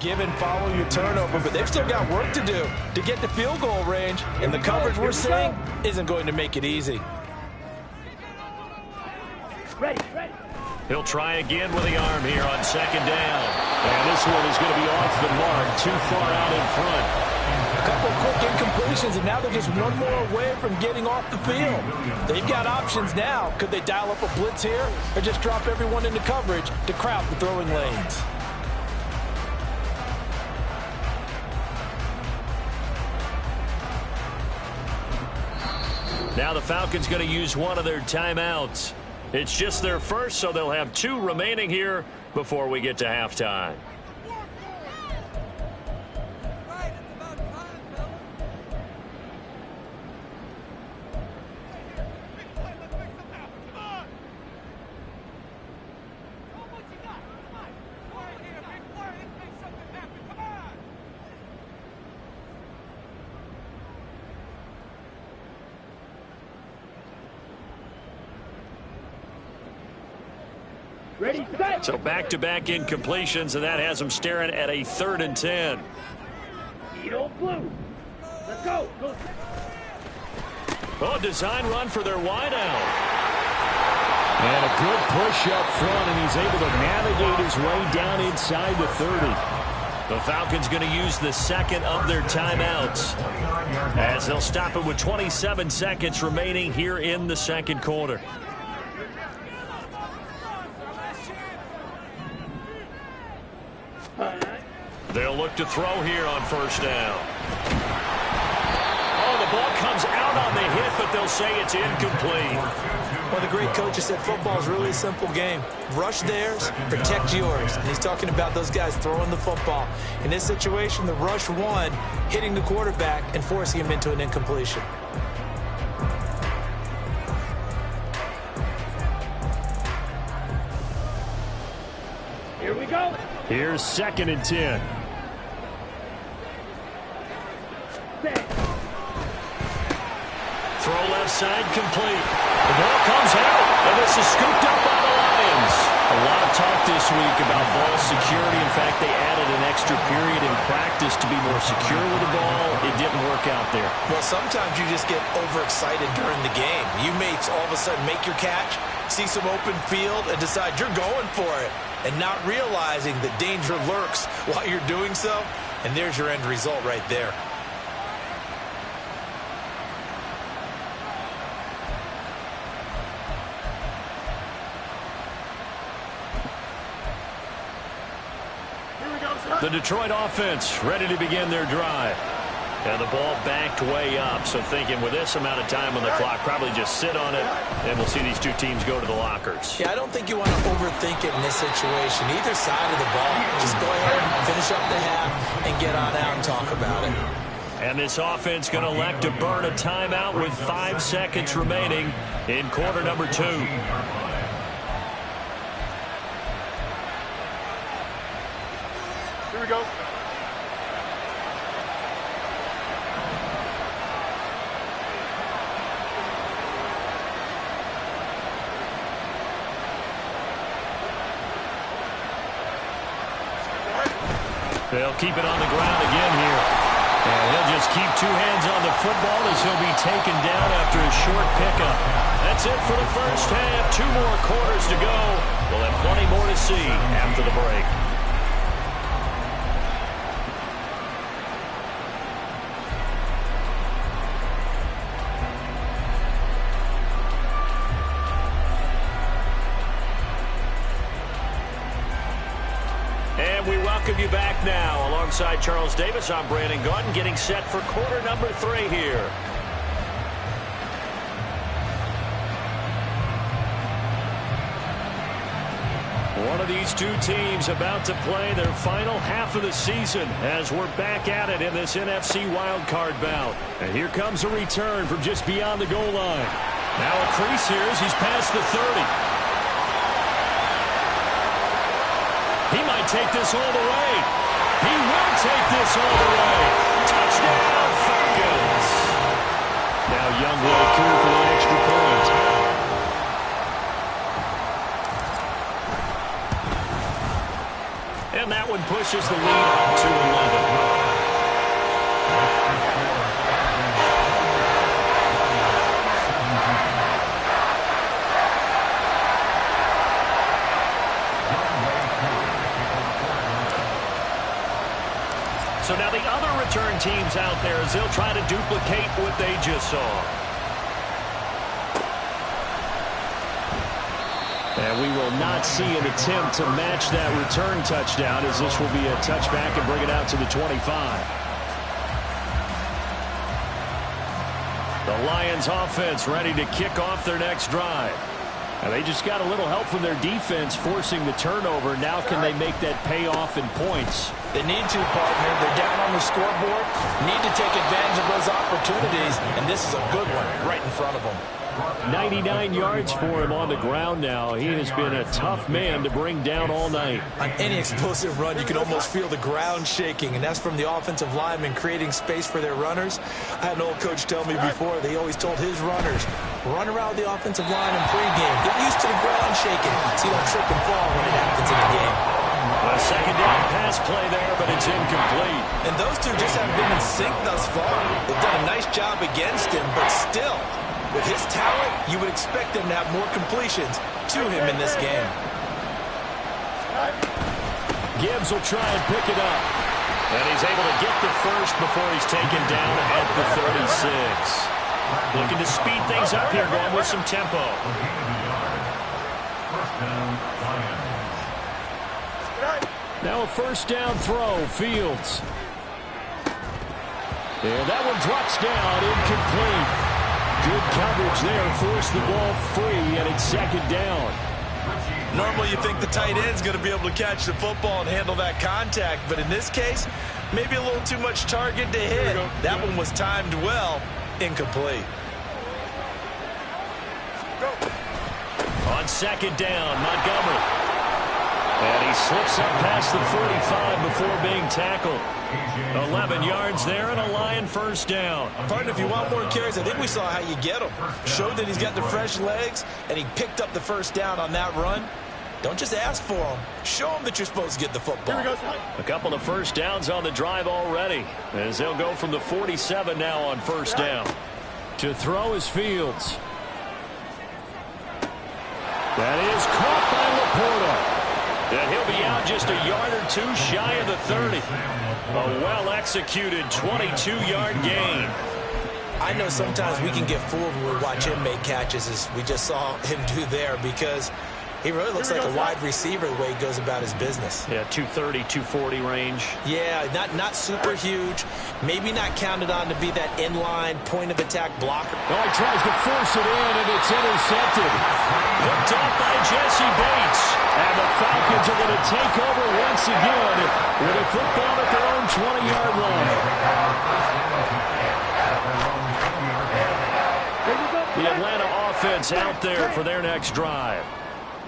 give and follow your turnover, but they've still got work to do to get to field goal range, and the coverage we're seeing isn't going to make it easy. Ready. He'll try again with the arm here on second down. And this one is going to be off the mark, too far out in front. A couple of quick incompletions, and now they're just one more away from getting off the field. They've got options now. Could they dial up a blitz here or just drop everyone into coverage to crowd the throwing lanes? Now the Falcons going to use one of their timeouts. It's just their first, so they'll have 2 remaining here before we get to halftime. Ready, set. So back-to-back incompletions, and that has them staring at a 3rd and 10. Eagle blue. Let's go. Oh, design run for their wideout. And a good push up front, and he's able to navigate his way down inside the 30. The Falcons going to use the second of their timeouts, as they'll stop it with 27 seconds remaining here in the second quarter. They'll look to throw here on first down. Oh, the ball comes out on the hit, but they'll say it's incomplete. Well, the great coach has said football is really a simple game. Rush theirs, protect yours. And he's talking about those guys throwing the football. In this situation, the rush won, hitting the quarterback and forcing him into an incompletion. Here we go. Here's 2nd and 10. Throw left side complete. The ball comes out, and this is scooped up by the Lions. A lot of talk this week about ball security. In fact, they added an extra period in practice to be more secure with the ball. It didn't work out there. Well, sometimes you just get overexcited during the game. You may all of a sudden make your catch, see some open field, and decide you're going for it, and not realizing that danger lurks while you're doing so. And there's your end result right there. The Detroit offense ready to begin their drive. And the ball backed way up, so thinking with this amount of time on the clock, probably just sit on it, and we'll see these 2 teams go to the lockers. Yeah, I don't think you want to overthink it in this situation. Either side of the ball, just go ahead, finish up the half, and get on out and talk about it. And this offense going to elect to burn a timeout with 5 seconds remaining in quarter number 2. Here we go. They'll keep it on the ground again here. And he'll just keep 2 hands on the football as he'll be taken down after a short pickup. That's it for the first half. 2 more quarters to go. We'll have plenty more to see after the break. We welcome you back now. Alongside Charles Davis, I'm Brandon Gaudin, getting set for quarter number 3 here. One of these 2 teams about to play their final half of the season as we're back at it in this NFC wildcard bout. And here comes a return from just beyond the goal line. Now a crease here as he's past the 30. He might take this all the way. He will take this all the way. Touchdown, Falcons. Now Young will through for the extra point. And that one and pushes the lead up to 11. So now the other return teams out there as they'll try to duplicate what they just saw. And we will not see an attempt to match that return touchdown, as this will be a touchback and bring it out to the 25. The Lions offense ready to kick off their next drive. And they just got a little help from their defense forcing the turnover. Now can they make that pay off in points? They need to, partner. They're down on the scoreboard. Need to take advantage of those opportunities. And this is a good one right in front of them. 99 yards for him on the ground now. He has been a tough man to bring down all night. On any explosive run, you can almost feel the ground shaking, and that's from the offensive linemen creating space for their runners. I had an old coach tell me before, they always told his runners, run around the offensive line in pregame. Get used to the ground shaking so you don't trip and fall when it happens in the game. A second down pass play there, but it's incomplete. And those two just haven't been in sync thus far. They've done a nice job against him, but still, with his talent, you would expect them to have more completions to him in this game. Gibbs will try and pick it up. And he's able to get the first before he's taken down at the 36. Looking to speed things up here, going with some tempo. Now a first down throw, Fields. And that one drops down, incomplete. Good coverage there, forced the ball free, and it's second down. Normally you think the tight end's going to be able to catch the football and handle that contact, but in this case, maybe a little too much target to hit. That one was timed well, incomplete. On second down, Montgomery. And he slips up past the 45 before being tackled. 11 yards there and a Lion first down. Partner, if you want more carries, I think we saw how you get him. Showed that he's got the fresh legs, and he picked up the first down on that run. Don't just ask for him. Show him that you're supposed to get the football. A couple of first downs on the drive already, as they'll go from the 47 now on first down. To throw is Fields. That is caught by Laporta. And he'll be out just a yard or two shy of the 30. A well-executed 22-yard gain. I know sometimes we can get fooled when we watch him make catches, as we just saw him do there, because he really looks like a wide receiver the way he goes about his business. Yeah, 230, 240 range. Yeah, not super huge. Maybe not counted on to be that inline point-of-attack blocker. Oh, he tries to force it in, and it's intercepted. Picked up by Jesse Bates. And the Falcons are going to take over once again with a football at their own 20-yard line. The Atlanta offense out there for their next drive.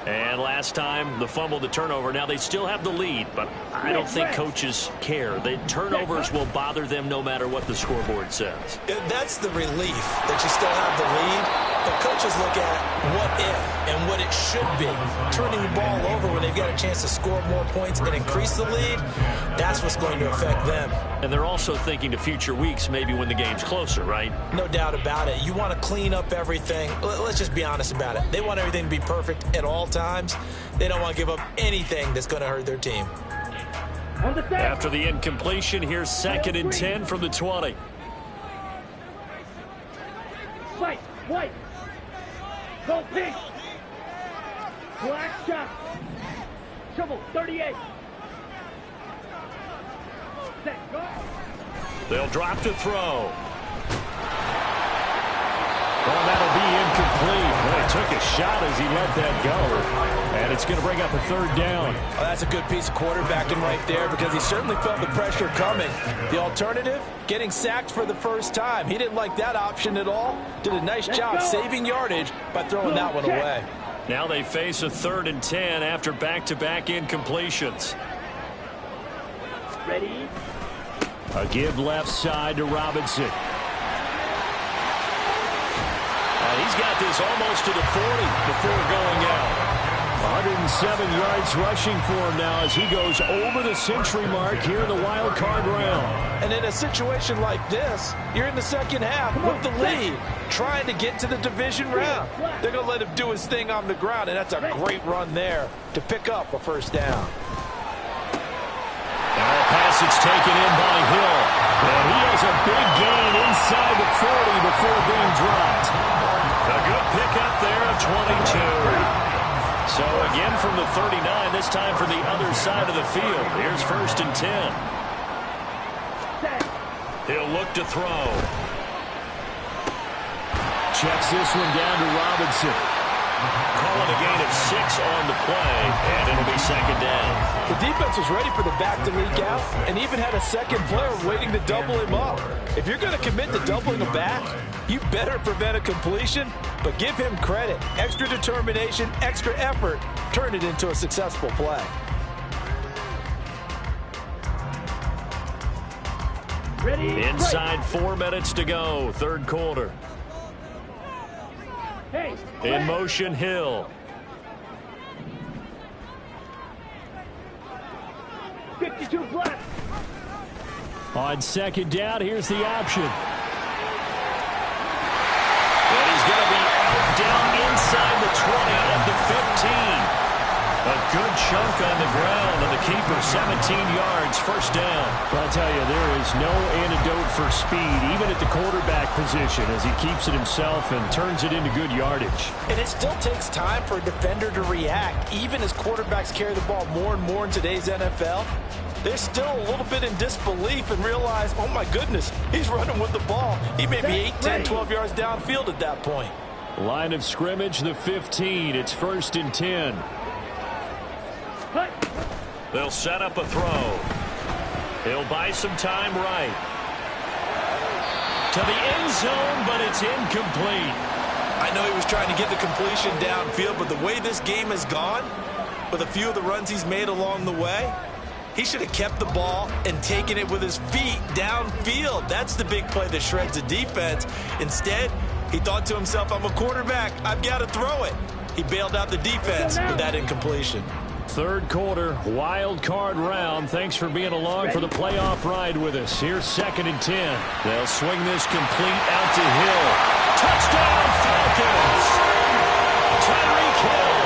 And last time, the fumble, the turnover. Now they still have the lead, but I don't think coaches care. The turnovers will bother them no matter what the scoreboard says. That's the relief that you still have the lead. But coaches look at what if and what it should be. Turning the ball over when they've got a chance to score more points and increase the lead, that's what's going to affect them. And they're also thinking to future weeks, maybe when the game's closer, right? No doubt about it. You want to clean up everything. Let's just be honest about it. They want everything to be perfect at all times. They don't want to give up anything that's going to hurt their team. After the incompletion, here's 2nd and 10 from the 20. White. Go pink. Black shot. Shovel 38. Set, go. They'll drop to throw. Well, that'll be incomplete. Well, he took a shot as he let that go. And it's going to bring up a third down. Oh, that's a good piece of quarterbacking right there, because he certainly felt the pressure coming. The alternative, getting sacked for the first time. He didn't like that option at all. Did a nice job saving yardage by throwing that one away. Now they face a 3rd and 10 after back-to-back incompletions. Ready? A give left side to Robinson. And he's got this almost to the 40 before going out. 107 yards rushing for him now as he goes over the century mark here in the wild card round. And in a situation like this, you're in the second half with the lead, trying to get to the division round. They're going to let him do his thing on the ground, and that's a great run there to pick up a first down. And the pass is taken in by Hill. And he has a big gain inside the 40 before being dropped. A good pickup there of 22. So again from the 39, this time from the other side of the field. Here's 1st and 10. He'll look to throw. Checks this one down to Robinson. Calling a gain of 6 on the play, and it'll be 2nd down. The defense was ready for the back to leak out and even had a second player waiting to double him up. If you're going to commit to doubling a back, you better prevent a completion, but give him credit. Extra determination, extra effort, turn it into a successful play. Ready? Inside 4 minutes to go, 3rd quarter. Hey, In motion, Hill. 52 flat. On 2nd down, here's the option. And he's going to be out down inside the 20 at the 15. A good chunk on the ground, and the keeper 17 yards, 1st down. Well, I'll tell you, there is no antidote for speed, even at the quarterback position, as he keeps it himself and turns it into good yardage. And it still takes time for a defender to react. Even as quarterbacks carry the ball more and more in today's NFL, they're still a little bit in disbelief and realize, oh my goodness, he's running with the ball. He may be 8, 10, 12 yards downfield at that point. Line of scrimmage, the 15. It's 1st and 10. They'll set up a throw. He'll buy some time right. To the end zone, but it's incomplete. I know he was trying to get the completion downfield, but the way this game has gone, with a few of the runs he's made along the way, he should have kept the ball and taken it with his feet downfield. That's the big play that shreds the defense. Instead, he thought to himself, I'm a quarterback. I've got to throw it. He bailed out the defense with that incompletion. 3rd quarter, wild card round. Thanks for being along for the playoff ride with us. Here's 2nd and 10. They'll swing this complete out to Hill. Touchdown, Falcons! Tyreek Hill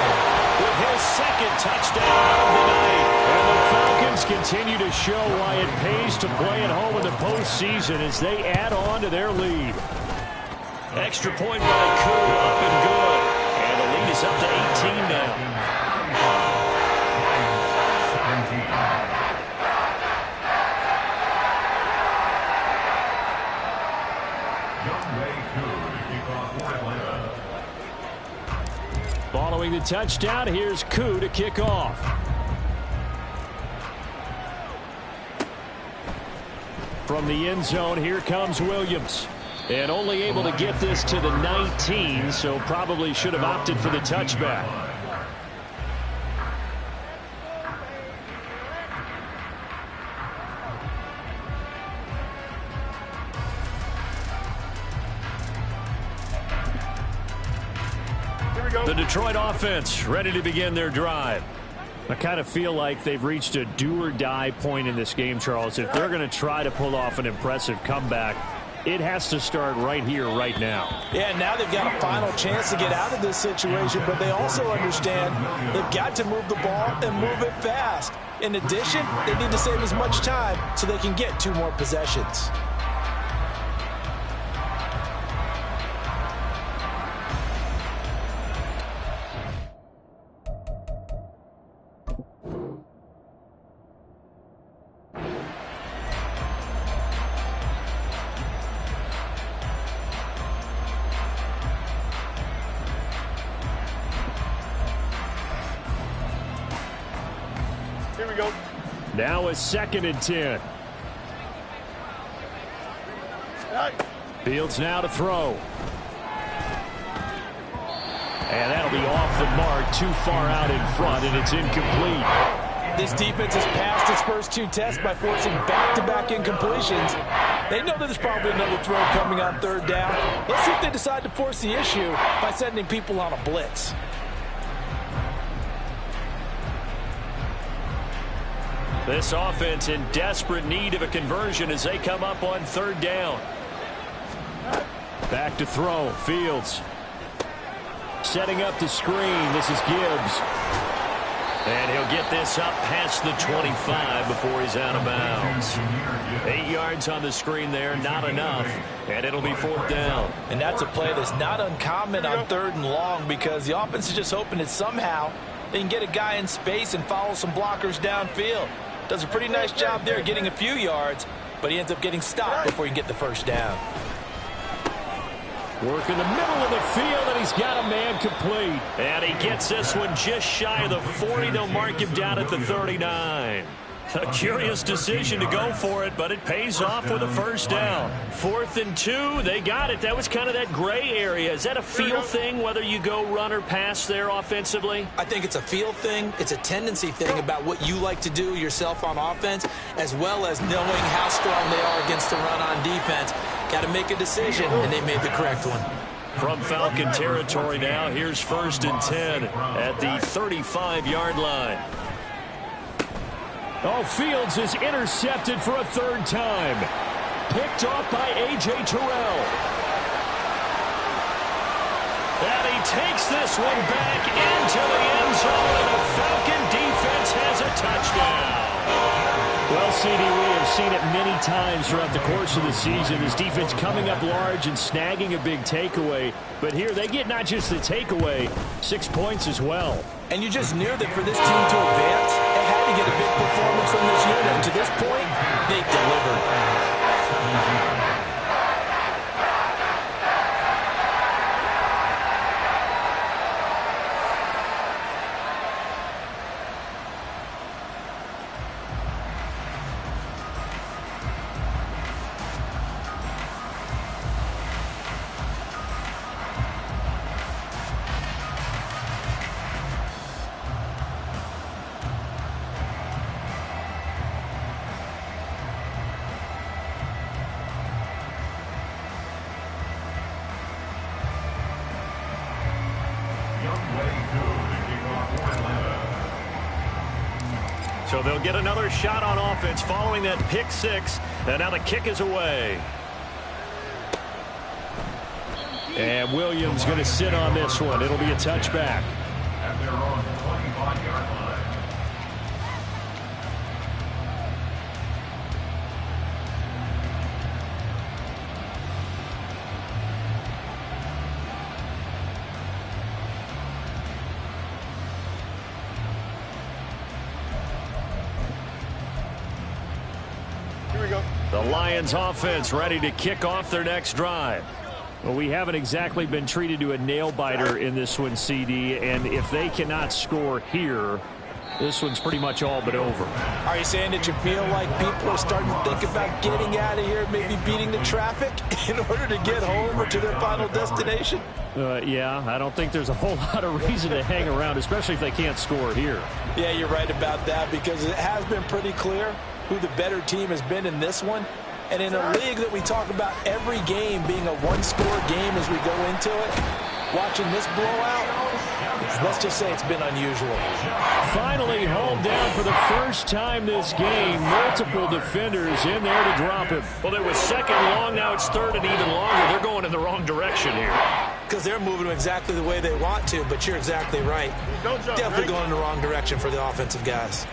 with his 2nd touchdown of the night. And the Falcons continue to show why it pays to play at home in the postseason as they add on to their lead. Extra point by Koo, up and good. And the lead is up to 18 now. Following the touchdown, here's Koo to kick off. From the end zone, here comes Williams. And only able to get this to the 19, so probably should have opted for the touchback. The Detroit offense ready to begin their drive. I kind of feel like they've reached a do-or-die point in this game, Charles. If they're going to try to pull off an impressive comeback, it has to start right here, right now. Yeah, now they've got a final chance to get out of this situation, but they also understand they've got to move the ball and move it fast. In addition, they need to save as much time so they can get 2 more possessions. Now a 2nd and 10. Fields now to throw. And that'll be off the mark, too far out in front, and it's incomplete. This defense has passed its first 2 tests by forcing back-to-back incompletions. They know that there's probably another throw coming on 3rd down. Let's see if they decide to force the issue by sending people on a blitz. This offense in desperate need of a conversion as they come up on 3rd down. Back to throw. Fields. Setting up the screen. This is Gibbs. And he'll get this up past the 25 before he's out of bounds. 8 yards on the screen there, not enough. And it'll be 4th down. And that's a play that's not uncommon on 3rd and long because the offense is just hoping that somehow they can get a guy in space and follow some blockers downfield. Does a pretty nice job there getting a few yards, but he ends up getting stopped before he can get the 1st down. Work in the middle of the field, and he's got a man complete. And he gets this one just shy of the 40. They'll mark him down at the 39. A curious decision to go for it, but it pays off with a 1st down. 4th and 2, they got it. That was kind of that gray area. Is that a feel thing, whether you go run or pass there offensively? I think it's a feel thing. It's a tendency thing about what you like to do yourself on offense, as well as knowing how strong they are against the run on defense. Got to make a decision, and they made the correct one. From Falcon territory now, here's 1st and 10 at the 35-yard line. Oh, Fields is intercepted for a 3rd time. Picked off by A.J. Terrell. And he takes this one back into the end zone, and the Falcon defense has a touchdown. Well, CD, we have seen it many times throughout the course of the season. This defense coming up large and snagging a big takeaway. But here they get not just the takeaway, 6 points as well. And you just knew that for this team to advance, they had to get a big performance from this unit. And to this point, they delivered. So they'll get another shot on offense following that pick 6. And now the kick is away. And Williams going to sit on this one. It'll be a touchback. At their own 25-yard line. The Lions offense ready to kick off their next drive. Well, we haven't exactly been treated to a nail-biter in this one, CD, and if they cannot score here, this one's pretty much all but over. Are you saying that you feel like people are starting to think about getting out of here, maybe beating the traffic in order to get home or to their final destination? Yeah, I don't think there's a whole lot of reason to hang around, especially if they can't score here. Yeah, you're right about that because it has been pretty clear who the better team has been in this one. And in a league that we talk about every game being a one-score game as we go into it, watching this blowout, let's just say it's been unusual. Finally home down for the first time this game. Multiple defenders in there to drop him. Well, it was 2nd long. Now it's 3rd and even longer. They're going in the wrong direction here. Because they're moving them exactly the way they want to, but you're exactly right. Definitely going in the wrong direction for the offensive guys.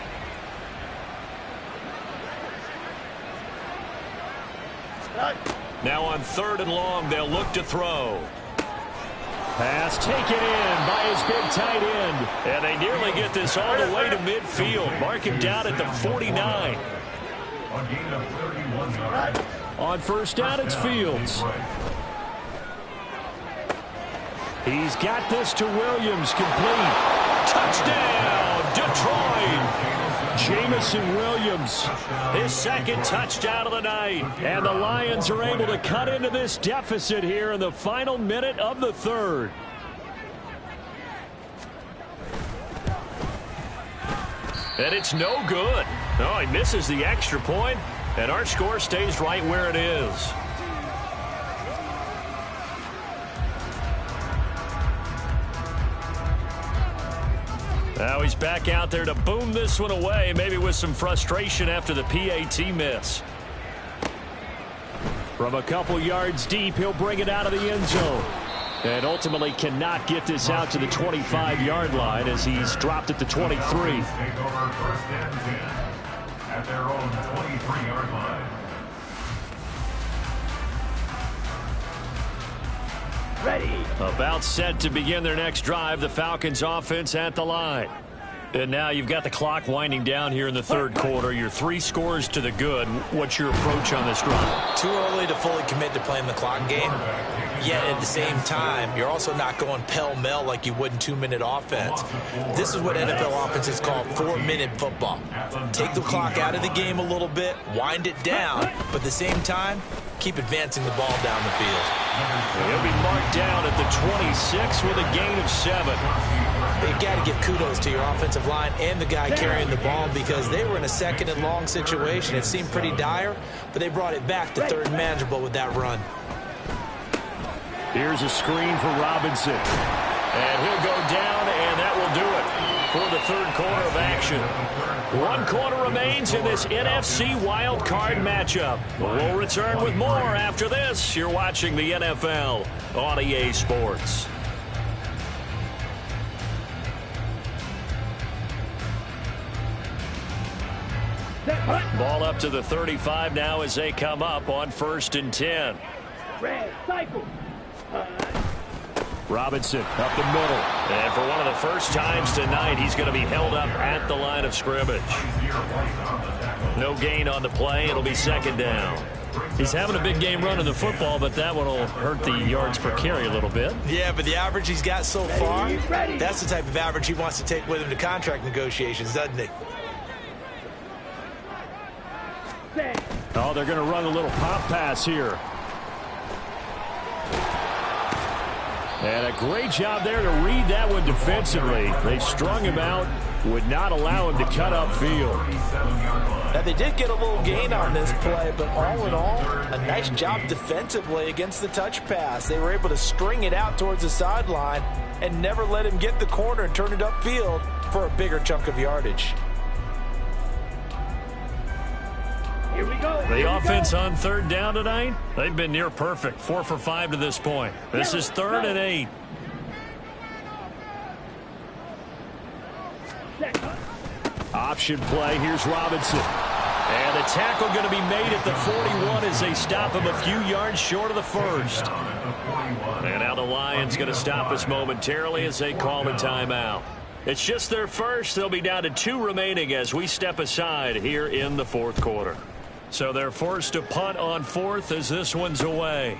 Now on 3rd and long, they'll look to throw. Pass taken in by his big tight end. And they nearly get this all the way to midfield. Mark him down at the 49. A gain of 31 yards. On 1st down, it's Fields. He's got this to Williams, complete. Touchdown, Detroit. Jamison Williams, his 2nd touchdown of the night. And the Lions are able to cut into this deficit here in the final minute of the 3rd. And it's no good. Oh, he misses the extra point, and our score stays right where it is. Now he's back out there to boom this one away, maybe with some frustration after the PAT miss. From a couple yards deep, he'll bring it out of the end zone. And ultimately cannot get this out to the 25-yard line as he's dropped at the 23. Take over first and 10 at their own 23-yard line. Ready. About set to begin their next drive, the Falcons offense at the line. And now you've got the clock winding down here in the third quarter. You're 3 scores to the good. What's your approach on this drive? Too early to fully commit to playing the clock game. Yet at the same time, you're also not going pell-mell like you would in 2-minute offense. This is what NFL offenses call 4-minute football. Take the clock out of the game a little bit, wind it down, but at the same time, keep advancing the ball down the field. He'll be marked down at the 26 with a gain of 7. You got to give kudos to your offensive line and the guy carrying the ball because they were in a 2nd and long situation. It seemed pretty dire, but they brought it back to 3rd and manageable with that run. Here's a screen for Robinson. And he'll go down, and that will do it for the third quarter of action. 1 quarter remains in this NFC wildcard matchup. We'll return with more after this. You're watching the NFL on EA Sports. Ball up to the 35 now as they come up on 1st and 10. Red cycle. Robinson up the middle. And for one of the first times tonight, he's going to be held up at the line of scrimmage. No gain on the play. It'll be 2nd down. He's having a big game running the football, but that one will hurt the yards per carry a little bit. Yeah, but the average he's got so far, that's the type of average he wants to take with him to contract negotiations, doesn't he? Oh, they're going to run a little pop pass here. And a great job there to read that one defensively. They strung him out, would not allow him to cut upfield. Now, they did get a little gain on this play, but all in all, a nice job defensively against the touch pass. They were able to string it out towards the sideline and never let him get the corner and turn it upfield for a bigger chunk of yardage. Here we go. The offense on 3rd down tonight, they've been near perfect. 4 for 5 to this point. This is 3rd and 8. Option play. Here's Robinson. And the tackle going to be made at the 41 as they stop him a few yards short of the 1st. And now the Lions going to stop us momentarily as they call a timeout. It's just their first. They'll be down to 2 remaining as we step aside here in the 4th quarter. So they're forced to punt on 4th as this one's away.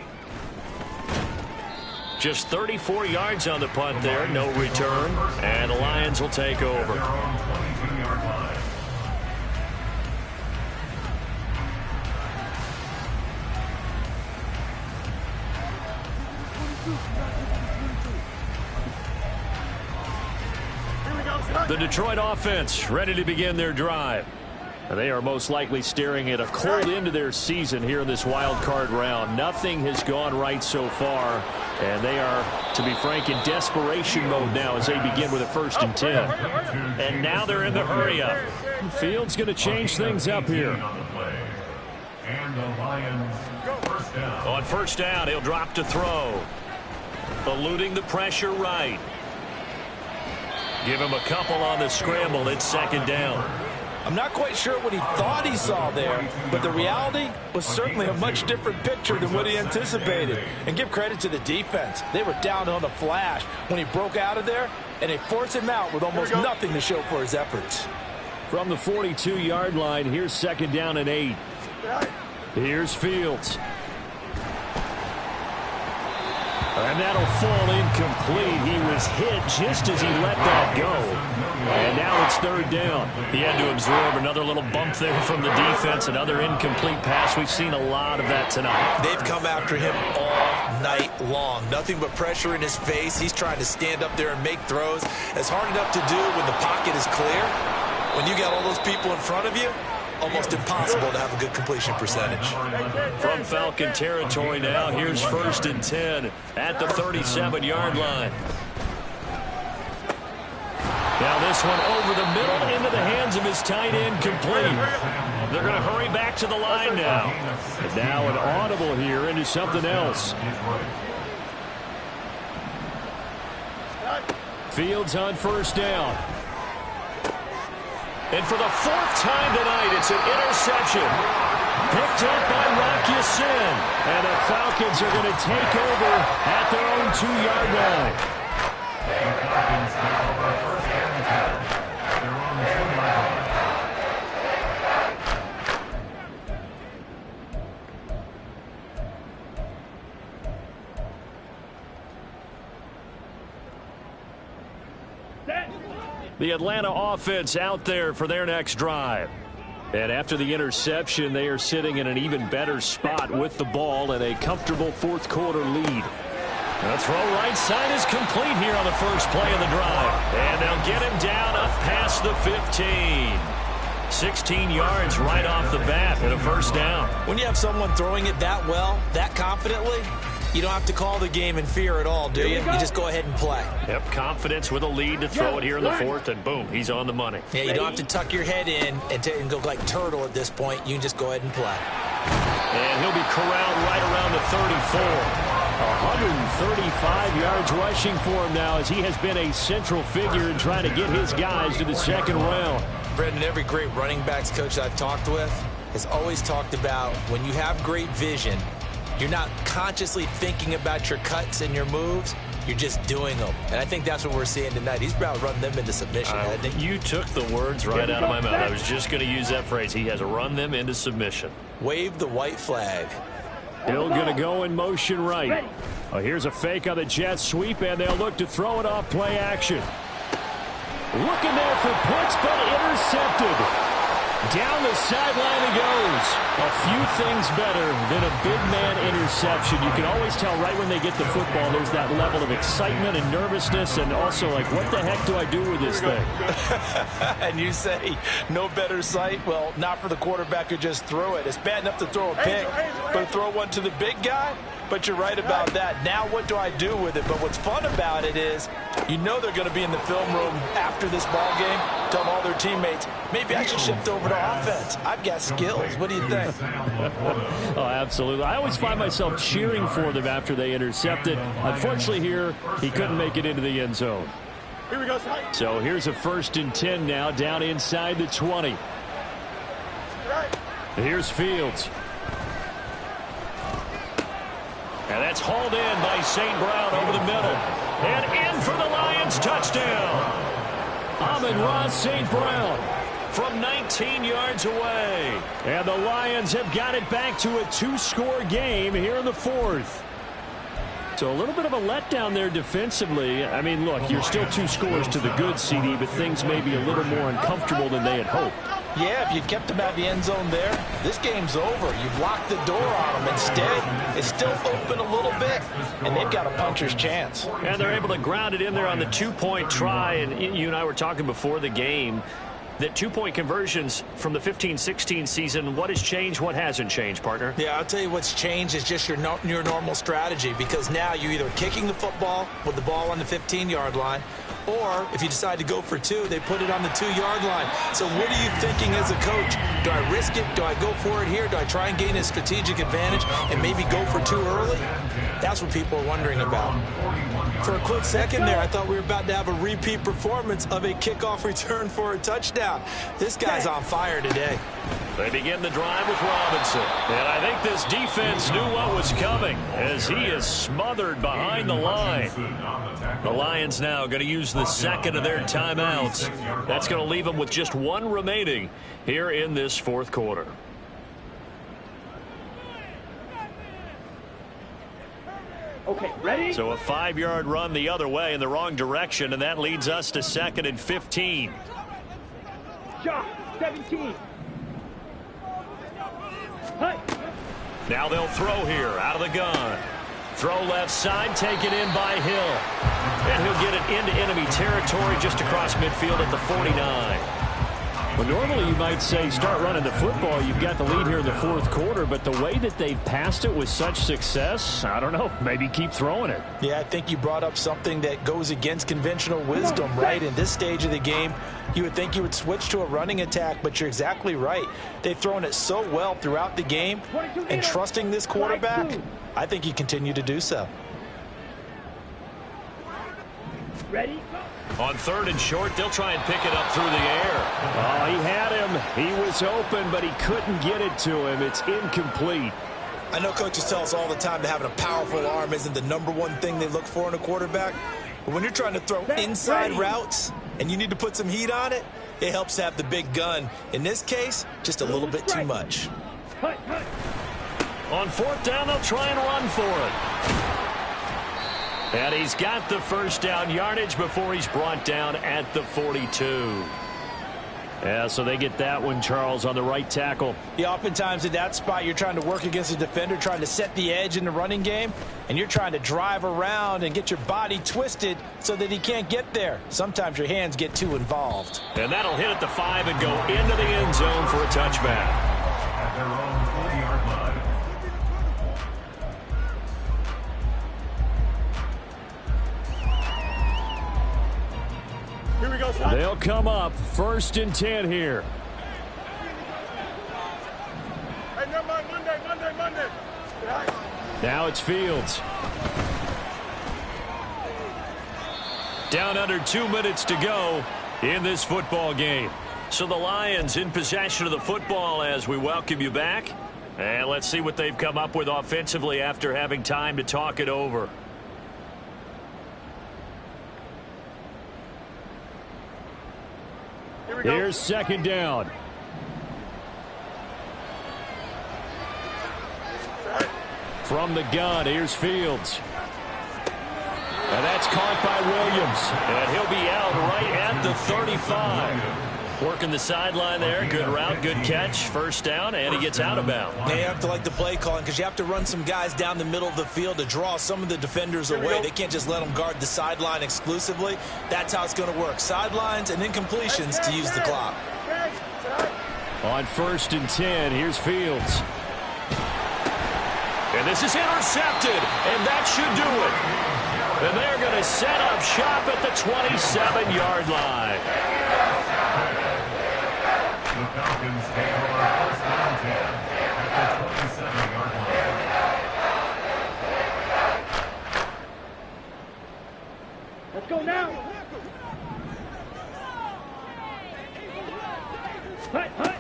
Just 34 yards on the punt there, no return, and the Lions will take over. The Detroit offense ready to begin their drive. And they are most likely staring at a cold end to their season here in this wild card round. Nothing has gone right so far, and they are, to be frank, in desperation mode now as they begin with a 1st and 10. And now they're in the hurry up. Field's going to change things up here. And the Lions, first down. On 1st down, he'll drop to throw. Eluding the pressure right. Give him a couple on the scramble. It's 2nd down. I'm not quite sure what he thought he saw there, but the reality was certainly a much different picture than what he anticipated. And give credit to the defense. They were down on the flash when he broke out of there, and they forced him out with almost nothing to show for his efforts. From the 42-yard line, here's 2nd down and 8. Here's Fields. And that'll fall incomplete. He was hit just as he let that go. And now it's 3rd down. He had to absorb another little bump there from the defense, another incomplete pass. We've seen a lot of that tonight. They've come after him all night long. Nothing but pressure in his face. He's trying to stand up there and make throws. It's hard enough to do when the pocket is clear. When you got all those people in front of you, almost impossible to have a good completion percentage. From Falcon territory now, here's 1st and 10 at the 37-yard line. Now this one over the middle into the hands of his tight end, complete. They're going to hurry back to the line now. And now an audible here into something else. Fields on first down. And for the fourth time tonight, it's an interception. Picked up by Rock Ya-Sin. And the Falcons are going to take over at their own 2-yard line. The Atlanta offense out there for their next drive. And after the interception, they are sitting in an even better spot with the ball and a comfortable fourth quarter lead. The throw right side is complete here on the first play of the drive. And they'll get him down up past the 15. 16 yards right off the bat and a first down. When you have someone throwing it that well, that confidently, you don't have to call the game in fear at all, do you? You just go ahead and play. Yep, confidence with a lead to throw it here in the fourth, and boom, he's on the money. Yeah, you don't have to tuck your head in and go like turtle at this point. You can just go ahead and play. And he'll be corralled right around the 34. 135 yards rushing for him now as he has been a central figure in trying to get his guys to the second round. Brendan, every great running backs coach I've talked with has always talked about when you have great vision, you're not consciously thinking about your cuts and your moves. You're just doing them. And I think that's what we're seeing tonight. He's about to run them into submission, hasn't he? You took the words right out of my mouth. I was just going to use that phrase. He has run them into submission. Wave the white flag. Hill going to go in motion right. Oh, here's a fake on the jet sweep, and they'll look to throw it off play action. Looking there for Pitts, but intercepted. Down the sideline he goes. A few things better than a big man interception. You can always tell right when they get the football, there's that level of excitement and nervousness, and also like, what the heck do I do with this thing? And you say, no better sight? Well, not for the quarterback who just threw it. It's bad enough to throw a pick, but to throw one to the big guy? But you're right about that. Now what do I do with it? But what's fun about it is you know they're going to be in the film room after this ball game, telling all their teammates, maybe I should shift over to offense. I've got skills. What do you think? Oh, absolutely. I always find myself cheering for them after they intercept it. Unfortunately here, he couldn't make it into the end zone. Here we go. So here's a 1st and 10 now, down inside the 20. Here's Fields. And that's hauled in by St. Brown over the middle. And in for the Lions, touchdown. Amon-Ra St. Brown from 19 yards away. And the Lions have got it back to a 2-score game here in the fourth. So a little bit of a letdown there defensively. I mean, look, you're still 2 scores to the good, CD, but things may be a little more uncomfortable than they had hoped. Yeah, if you kept them out of the end zone there, this game's over. You've locked the door on them. Instead, it's still open a little bit, and they've got a puncher's chance. And they're able to ground it in there on the 2-point try. And you and I were talking before the game that 2-point conversions from the 15-16 season, what has changed, what hasn't changed, partner? Yeah, I'll tell you what's changed is just your normal strategy, because now you're either kicking the football with the ball on the 15-yard line, or if you decide to go for 2, they put it on the 2-yard line. So what are you thinking as a coach? Do I risk it? Do I go for it here? Do I try and gain a strategic advantage and maybe go for 2 early? That's what people are wondering about. For a quick second there, I thought we were about to have a repeat performance of a kickoff return for a touchdown. This guy's on fire today. They begin the drive with Robinson. And I think this defense knew what was coming as he is smothered behind the line. The Lions now going to use the second of their timeouts. That's going to leave them with just 1 remaining here in this fourth quarter. Okay, ready? So a 5-yard run the other way in the wrong direction, and that leads us to 2nd and 15. Shot, 17. Hey. Now they'll throw here out of the gun. Throw left side, taken in by Hill. And he'll get it into enemy territory just across midfield at the 49. Well, normally you might say start running the football. You've got the lead here in the fourth quarter, but the way that they've passed it with such success, I don't know, maybe keep throwing it. Yeah, I think you brought up something that goes against conventional wisdom, right? In this stage of the game, you would think you would switch to a running attack, but you're exactly right. They've thrown it so well throughout the game, and trusting this quarterback, I think you continue to do so. Ready? On 3rd and short, they'll try and pick it up through the air. Oh, he had him. He was open, but he couldn't get it to him. It's incomplete. I know coaches tell us all the time that having a powerful arm isn't the #1 thing they look for in a quarterback. But when you're trying to throw inside routes and you need to put some heat on it, it helps to have the big gun. In this case, just a little bit too much. On 4th down, they'll try and run for it. And he's got the first down yardage before he's brought down at the 42. Yeah, so they get that one, Charles, on the right tackle. Yeah, oftentimes in that spot, you're trying to work against a defender, trying to set the edge in the running game, and you're trying to drive around and get your body twisted so that he can't get there. Sometimes your hands get too involved. And that'll hit at the 5 and go into the end zone for a touchback. At their own 40-yard line. Here we go, son. They'll come up 1st and 10 here. Hey, never mind. Monday. Now it's Fields. Down under 2 minutes to go in this football game. So the Lions in possession of the football as we welcome you back. And let's see what they've come up with offensively after having time to talk it over. Here's 2nd down. From the gun, here's Fields. And that's caught by Williams. And he'll be out right at the 35. Working the sideline there. Good route, good catch. First down, and he gets out of bounds. Now you have to like the play calling because you have to run some guys down the middle of the field to draw some of the defenders away. They can't just let them guard the sideline exclusively. That's how it's going to work. Sidelines and incompletions to use the clock. On 1st and 10, here's Fields. And this is intercepted, and that should do it. And they're going to set up shop at the 27-yard line. The Falcons take over 1st and 10 at the 27-yard line. Let's go now. Hut.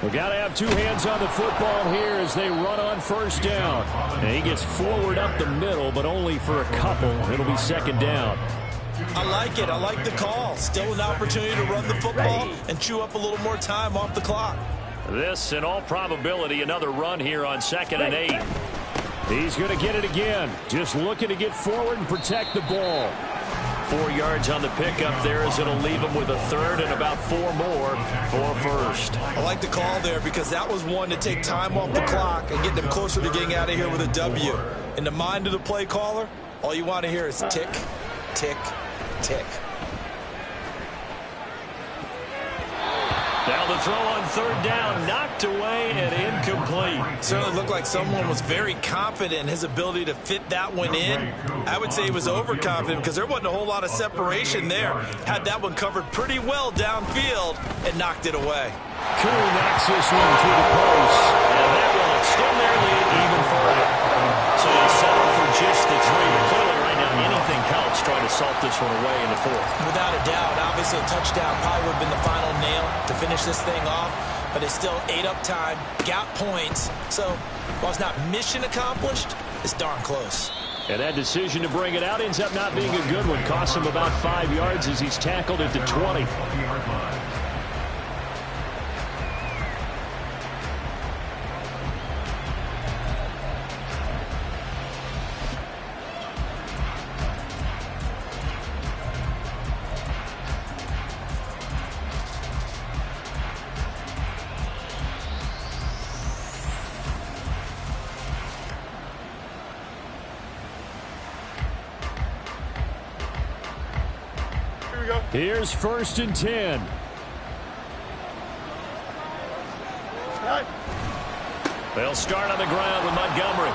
We got to have 2 hands on the football here as they run on 1st down. And he gets forward up the middle, but only for a couple. It'll be 2nd down. I like it. I like the call. Still an opportunity to run the football and chew up a little more time off the clock. This, in all probability, another run here on 2nd and 8. He's going to get it again. Just looking to get forward and protect the ball. 4 yards on the pickup there as it'll leave him with a 3rd and about 4 more for 1st. I like the call there because that was one to take time off the clock and get them closer to getting out of here with a W. In the mind of the play caller, all you want to hear is tick, tick, tick. Now the throw on 3rd down, knocked away and incomplete. Certainly looked like someone was very confident in his ability to fit that one in. I would say he was overconfident because there wasn't a whole lot of separation there. Had that one covered pretty well downfield and knocked it away. Cool knocks this one to the post. And that will extend their lead even further. So they settle for just the 3. But clearly right now anything helps trying to salt this one away in the 4th. Without a doubt, obviously a touchdown probably would have been the final nail to finish this thing off. But it's still ate up time, got points. So while it's not mission accomplished, it's darn close. And that decision to bring it out ends up not being a good one. Costs him about 5 yards as he's tackled at the 20. 20-yard line. Here's 1st and 10. They'll start on the ground with Montgomery.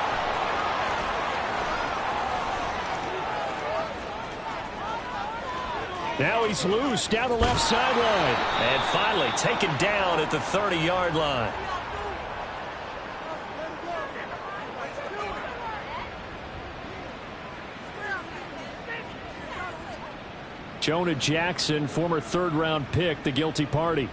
Now he's loose down the left sideline. And finally taken down at the 30-yard line. Jonah Jackson, former third-round pick, the guilty party.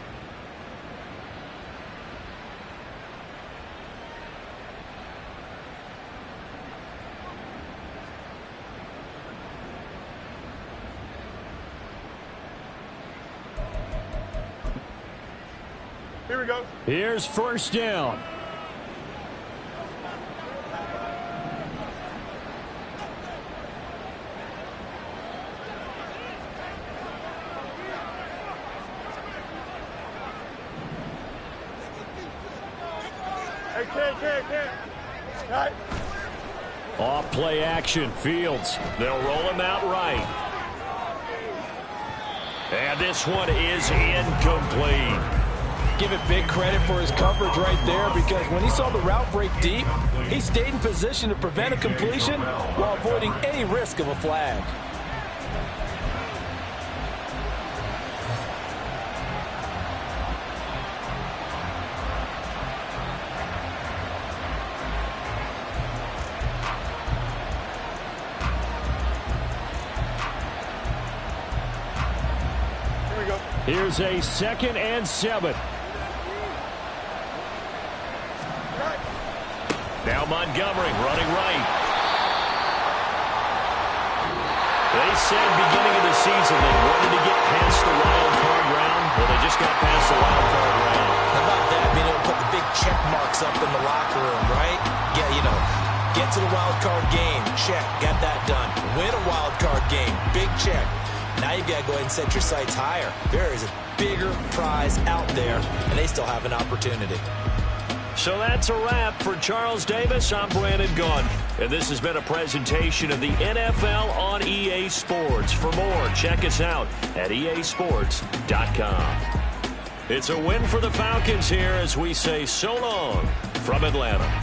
Here we go. Here's first down. Hey. Off play action. Fields. They'll roll him out right. And this one is incomplete. Give it big credit for his coverage right there, because when he saw the route break deep, he stayed in position to prevent a completion while avoiding any risk of a flag. Here's a 2nd and 7. Now Montgomery running right. They said beginning of the season they wanted to get past the wild card round. Well, they just got past the wild card round. How about that? Being able to put the big check marks up in the locker room, right? Get to the wild card game. Check. Got that done. Win a wild card game. Big check. Now you've got to go ahead and set your sights higher. There is a bigger prize out there, and they still have an opportunity. So that's a wrap for Charles Davis. I'm Brandon Gunn, and this has been a presentation of the NFL on EA Sports. For more, check us out at easports.com. It's a win for the Falcons here as we say so long from Atlanta.